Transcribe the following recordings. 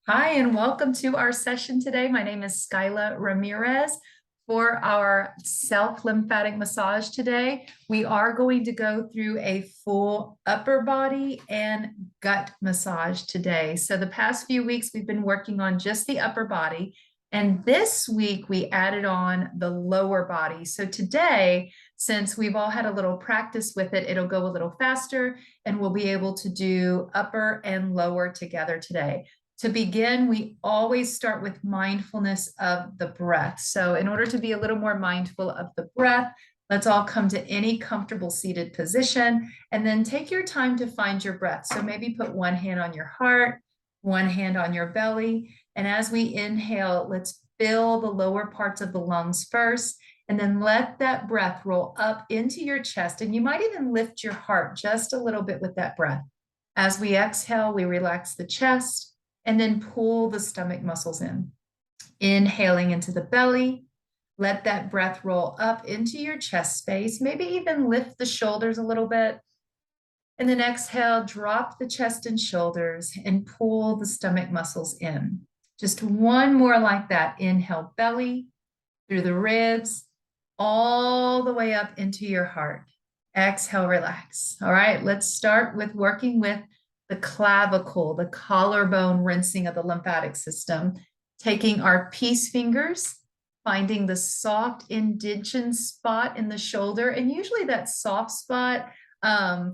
Hi, and welcome to our session today. My name is Skyla Ramirez. For our self-lymphatic massage today, we are going to go through a full upper body and gut massage today. So the past few weeks, we've been working on just the upper body, and this week we added on the lower body. So today, since we've all had a little practice with it, it'll go a little faster, and we'll be able to do upper and lower together today. To begin, we always start with mindfulness of the breath. So in order to be a little more mindful of the breath, let's all come to any comfortable seated position and then take your time to find your breath. So maybe put one hand on your heart, one hand on your belly. And as we inhale, let's fill the lower parts of the lungs first, and then let that breath roll up into your chest. And you might even lift your heart just a little bit with that breath. As we exhale, we relax the chest and then pull the stomach muscles in. Inhaling into the belly, let that breath roll up into your chest space, maybe even lift the shoulders a little bit. And then exhale, drop the chest and shoulders and pull the stomach muscles in. Just one more like that. Inhale, belly, through the ribs, all the way up into your heart. Exhale, relax. All right, let's start with working with the clavicle, the collarbone rinsing of the lymphatic system, taking our peace fingers, finding the soft indention spot in the shoulder. And usually that soft spot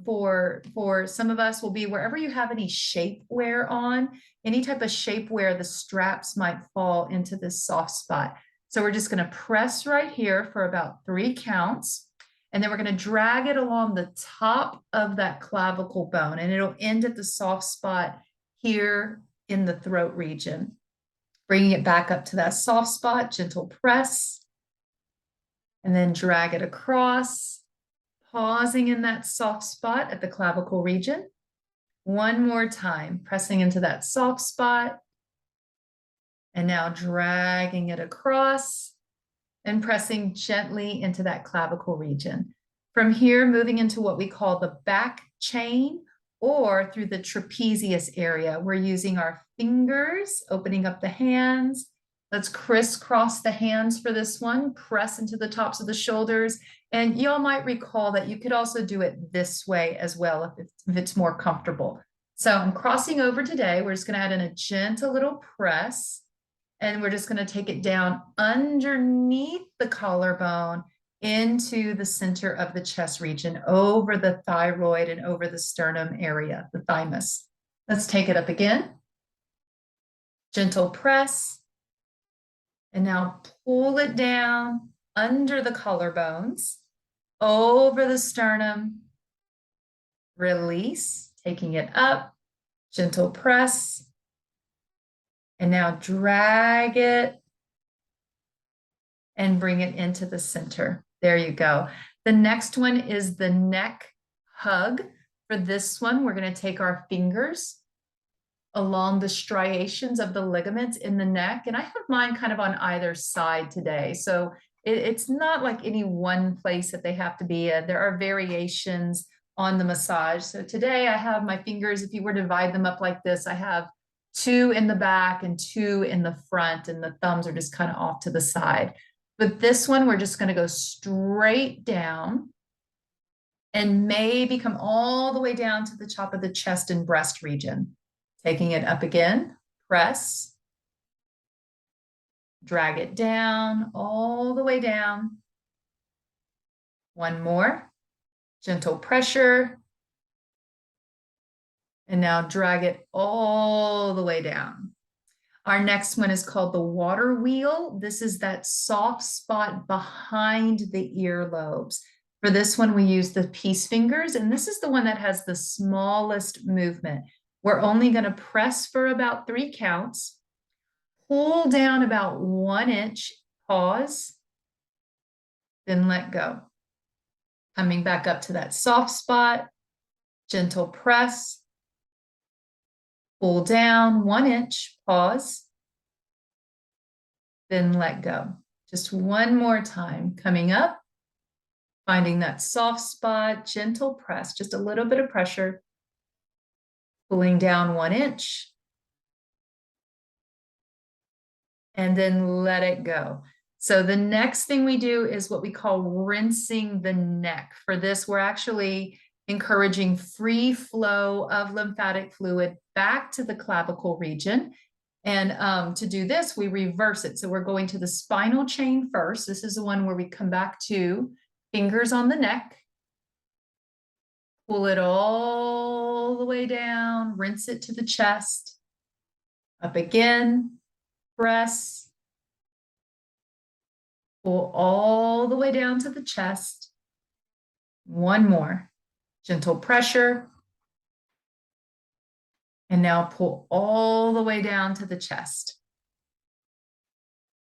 for some of us will be wherever you have any shapewear on, any type of shapewear, the straps might fall into this soft spot. So we're just going to press right here for about 3 counts. And then we're going to drag it along the top of that clavicle bone, and it'll end at the soft spot here in the throat region. Bringing it back up to that soft spot, gentle press, and then drag it across, pausing in that soft spot at the clavicle region. One more time, pressing into that soft spot, and now dragging it across and pressing gently into that clavicle region. From here, moving into what we call the back chain or through the trapezius area. We're using our fingers, opening up the hands. Let's crisscross the hands for this one, press into the tops of the shoulders. And y'all might recall that you could also do it this way as well if it's more comfortable. So I'm crossing over today. We're just going to add in a gentle little press. And we're just going to take it down underneath the collarbone into the center of the chest region, over the thyroid and over the sternum area, the thymus. Let's take it up again. Gentle press. And now pull it down under the collarbones, over the sternum. Release, taking it up. Gentle press. And now drag it and bring it into the center. There you go. The next one is the neck hug. For this one, we're going to take our fingers along the striations of the ligaments in the neck. And I have mine kind of on either side today. So it's not like any one place that they have to be. There are variations on the massage. So today I have my fingers, if you were to divide them up like this, I have 2 in the back and 2 in the front, and the thumbs are just kind of off to the side. But this one, we're just going to go straight down and maybe come all the way down to the top of the chest and breast region. Taking it up again, press, drag it down, all the way down. One more, gentle pressure. And now drag it all the way down. Our next one is called the water wheel. This is that soft spot behind the earlobes. For this one, we use the peace fingers, and this is the one that has the smallest movement. We're only going to press for about 3 counts, pull down about 1 inch, pause, then let go. Coming back up to that soft spot, gentle press, pull down 1 inch, pause, then let go. Just one more time. Coming up, finding that soft spot, gentle press, just a little bit of pressure, pulling down 1 inch, and then let it go. So the next thing we do is what we call rinsing the neck. For this, we're actually encouraging free flow of lymphatic fluid back to the clavicle region. And to do this, we reverse it. So we're going to the spinal chain first. This is the one where we come back to fingers on the neck, pull it all the way down, rinse it to the chest, up again, press, pull all the way down to the chest. One more, gentle pressure. And now pull all the way down to the chest.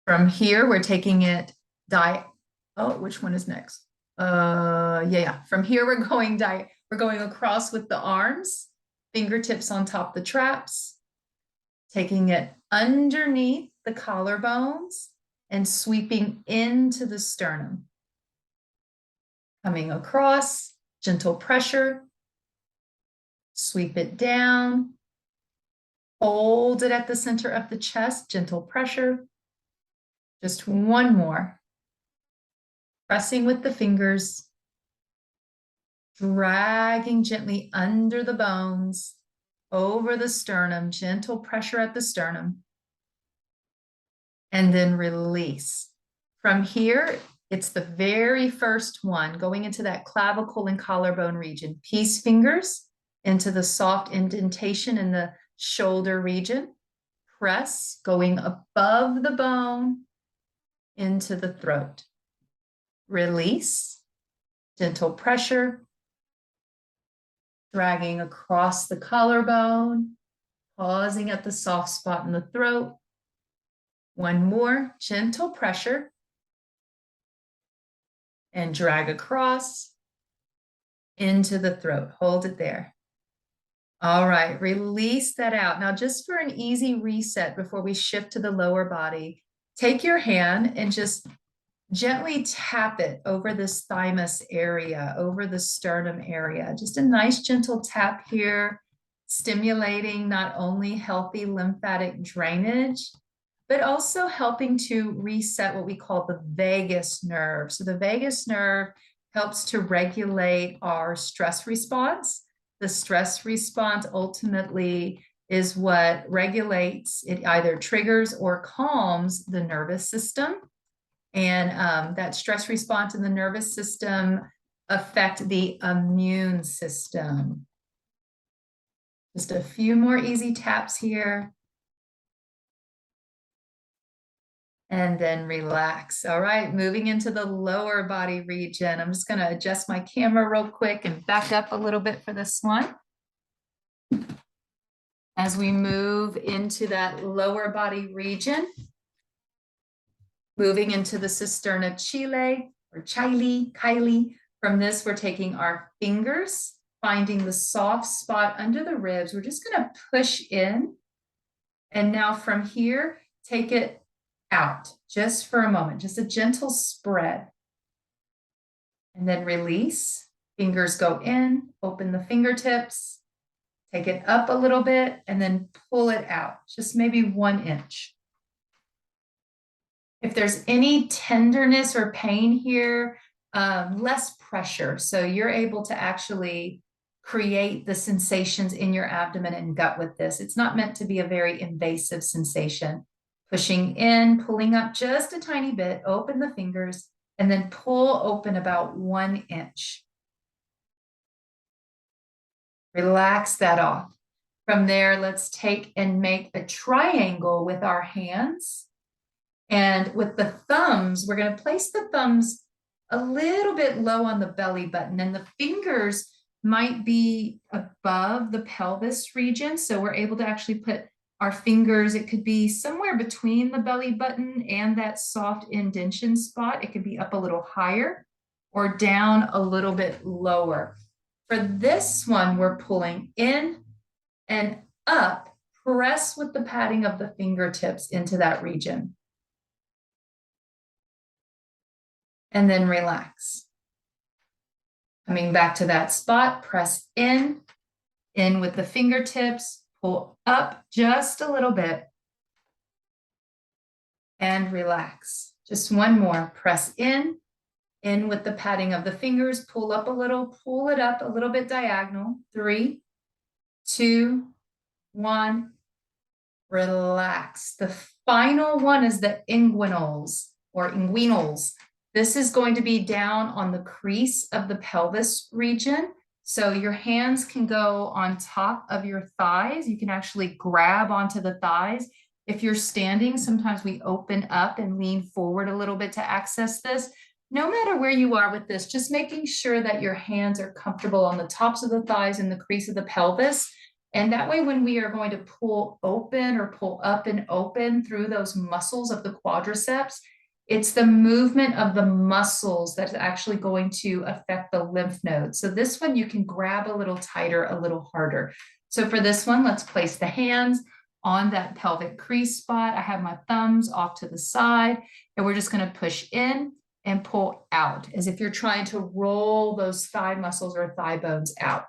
From here, we're taking it which one is next? Yeah. From here, we're going across with the arms, fingertips on top the traps, taking it underneath the collarbones and sweeping into the sternum. Coming across, gentle pressure, sweep it down, hold it at the center of the chest, gentle pressure. Just one more. Pressing with the fingers, dragging gently under the bones, over the sternum, gentle pressure at the sternum, and then release. From here, it's the very first one, going into that clavicle and collarbone region. Peace fingers into the soft indentation in the shoulder region. Press, going above the bone into the throat. Release, gentle pressure, dragging across the collarbone, pausing at the soft spot in the throat. One more, gentle pressure, and drag across into the throat. Hold it there. All right, release that out. Now, just for an easy reset before we shift to the lower body, take your hand and just gently tap it over this thymus area, over the sternum area. Just a nice gentle tap here, stimulating not only healthy lymphatic drainage, but also helping to reset what we call the vagus nerve. So the vagus nerve helps to regulate our stress response. The stress response ultimately is what regulates, it either triggers or calms the nervous system. And that stress response in the nervous system affect the immune system. Just a few more easy taps here. And then relax. All right, moving into the lower body region. I'm just going to adjust my camera real quick and back up a little bit for this one. As we move into that lower body region, moving into the cisterna chile or kylie. From this, we're taking our fingers, finding the soft spot under the ribs. We're just going to push in. And now from here, take it out just for a moment, just a gentle spread. And then release. Fingers go in, open the fingertips, take it up a little bit, and then pull it out, just maybe 1 inch. If there's any tenderness or pain here, less pressure. So you're able to actually create the sensations in your abdomen and gut with this. It's not meant to be a very invasive sensation. Pushing in, pulling up just a tiny bit, open the fingers, and then pull open about 1 inch. Relax that off. From there, let's take and make a triangle with our hands. And with the thumbs, we're going to place the thumbs a little bit low on the belly button, and the fingers might be above the pelvis region. So we're able to actually put our fingers, it could be somewhere between the belly button and that soft indentation spot. It could be up a little higher or down a little bit lower. For this one, we're pulling in and up, press with the padding of the fingertips into that region. And then relax. Coming back to that spot, press in with the fingertips, pull up just a little bit. and relax. Just one more. Press in with the patting of the fingers, pull up a little, pull it up a little bit diagonal. 3, 2, 1, relax. The final one is the inguinals or inguinals. This is going to be down on the crease of the pelvis region. So your hands can go on top of your thighs. You can actually grab onto the thighs. If you're standing, sometimes we open up and lean forward a little bit to access this. No matter where you are with this, just making sure that your hands are comfortable on the tops of the thighs and the crease of the pelvis. And that way, when we are going to pull open or pull up and open through those muscles of the quadriceps, it's the movement of the muscles that's actually going to affect the lymph nodes. So this one, you can grab a little tighter, a little harder. So for this one, let's place the hands on that pelvic crease spot. I have my thumbs off to the side, and we're just going to push in and pull out as if you're trying to roll those thigh muscles or thigh bones out,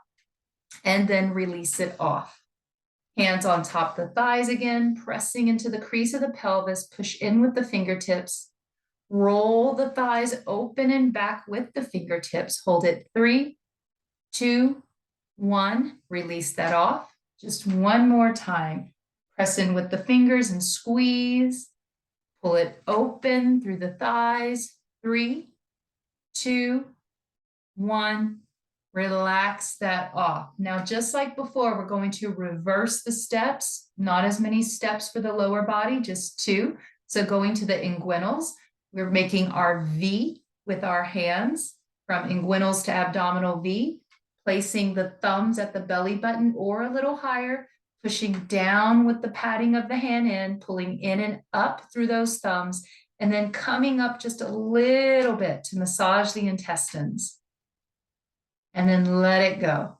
and then release it off. Hands on top of the thighs again, pressing into the crease of the pelvis, push in with the fingertips, roll the thighs open and back with the fingertips, hold it 3, 2, 1, release that off. Just one more time, press in with the fingers and squeeze, pull it open through the thighs, 3, 2, 1, relax that off. Now, just like before, we're going to reverse the steps, not as many steps for the lower body, just 2. So going to the inguinals, we're making our V with our hands from inguinals to abdominal V, placing the thumbs at the belly button or a little higher, pushing down with the patting of the hand in, pulling in and up through those thumbs, and then coming up just a little bit to massage the intestines. And then let it go.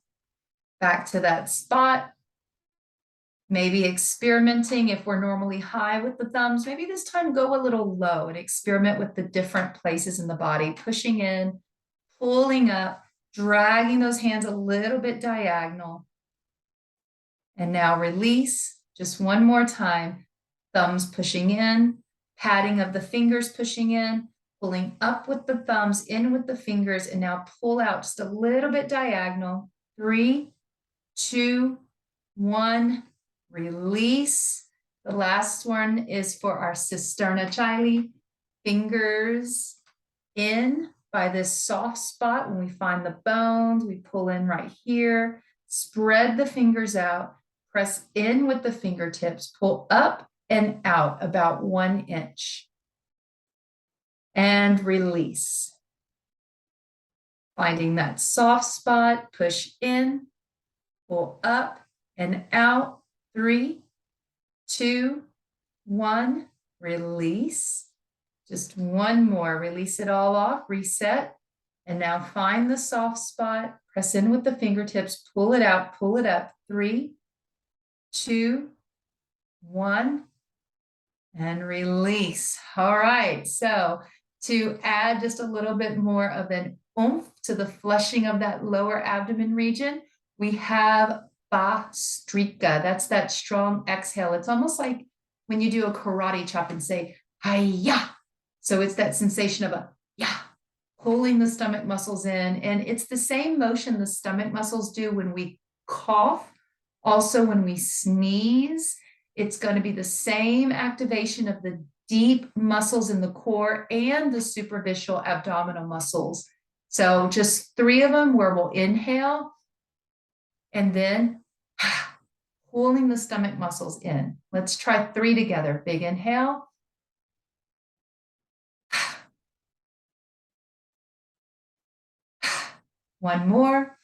Back to that spot. Maybe experimenting if we're normally high with the thumbs, maybe this time go a little low and experiment with the different places in the body, pushing in, pulling up, dragging those hands a little bit diagonal. And now release, just one more time. Thumbs pushing in, patting of the fingers pushing in, pulling up with the thumbs, in with the fingers, and now pull out just a little bit diagonal. 3, 2, 1, release. The last one is for our cisterna chyli. Fingers in by this soft spot. When we find the bones, we pull in right here. Spread the fingers out. Press in with the fingertips. Pull up and out about 1 inch. And release. Finding that soft spot, push in, pull up and out. 3, 2, 1, release. Just one more, release it all off, reset. And now find the soft spot, press in with the fingertips, pull it out, pull it up. 3, 2, 1, and release. All right, so to add just a little bit more of an oomph to the flushing of that lower abdomen region, we have Bhastrika. That's that strong exhale. It's almost like when you do a karate chop and say, hi-ya. So it's that sensation of a yeah, pulling the stomach muscles in. And it's the same motion the stomach muscles do when we cough. Also, when we sneeze, it's going to be the same activation of the deep muscles in the core and the superficial abdominal muscles. So just 3 of them where we'll inhale and then pulling the stomach muscles in. Let's try 3 together. Big inhale. One more.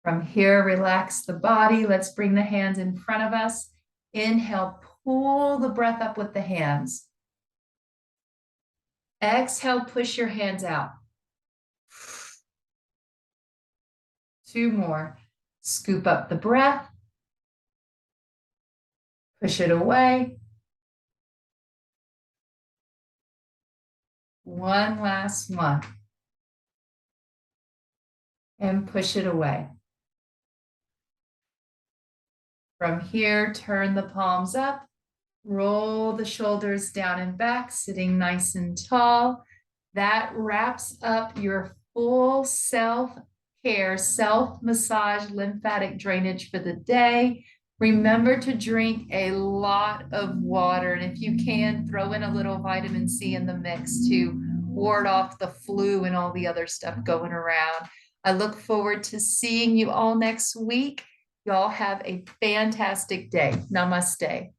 From here, relax the body. Let's bring the hands in front of us. Inhale, pull the breath up with the hands. Exhale, push your hands out. 2 more. Scoop up the breath. Push it away. One last one. And push it away. From here, turn the palms up Roll the shoulders down and back, sitting nice and tall. That wraps up your full self-care, self-massage, lymphatic drainage for the day. Remember to drink a lot of water. And if you can, throw in a little vitamin C in the mix to ward off the flu and all the other stuff going around. I look forward to seeing you all next week. Y'all have a fantastic day. Namaste.